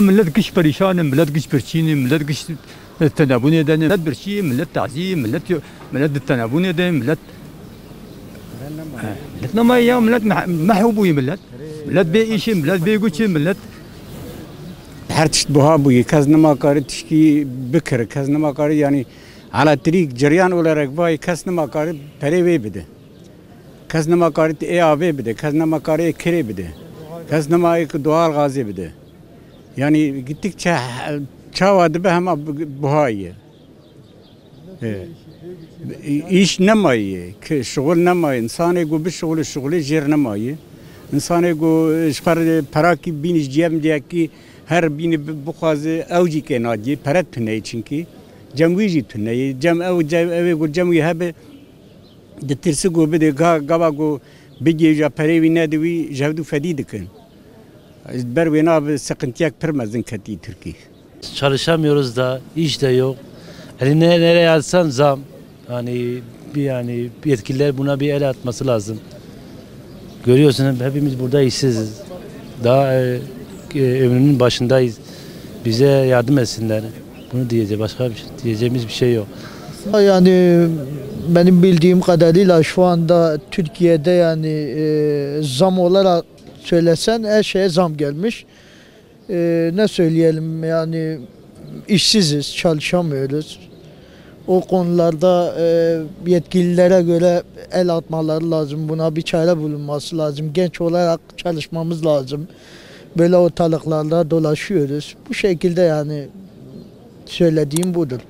ملت قش پریشان، ملت قش پرچین، ملت قش تنابون دن، ملت برچی، ملت تعزیم، ملت تنابون دن، ملت نما یا ملت محبوبی ملت بیشی، ملت بیگوچی، ملت هر تشت بها بوی کس نما کاری تشکی بکر، کس نما کاری یعنی على طریق جریان olarak بای کس نما کاری پریوی بده، کس نما کاری ایابی بده، کس نما کاری کری بده، کس نما یک doğal gazı بده. Yani gittikçe çavadı be ama buhayı. İş nemayı, şغل nemayı. İnsanı go bir şغل jer nemayı. İnsanı go şkar para ki biniş cem diye ki her bini bu kazı evci kenadi para tüne çünkü cemvici tüne cem ev go cemvi habe de tirsi go be de gaba go bigi parevi ne devi javdu fedidikin. Berwena sıkıntıyak permezin kati Türkiye. Çalışamıyoruz da, iş de yok. Eline nereye atsan zam. Yani yetkililer buna bir el atması lazım. Görüyorsunuz hepimiz burada işsiziz. Daha ömrünün başındayız. Bize yardım etsinler. Bunu diyeceğiz. Başka diyeceğimiz bir şey yok. Yani benim bildiğim kadarıyla şu anda Türkiye'de yani zam olarak söylesen her şeye zam gelmiş. Ne söyleyelim yani işsiziz, çalışamıyoruz. O konularda yetkililere göre el atmaları lazım. Buna bir çare bulunması lazım. Genç olarak çalışmamız lazım. Böyle ortalıklarda dolaşıyoruz. Bu şekilde yani söylediğim budur.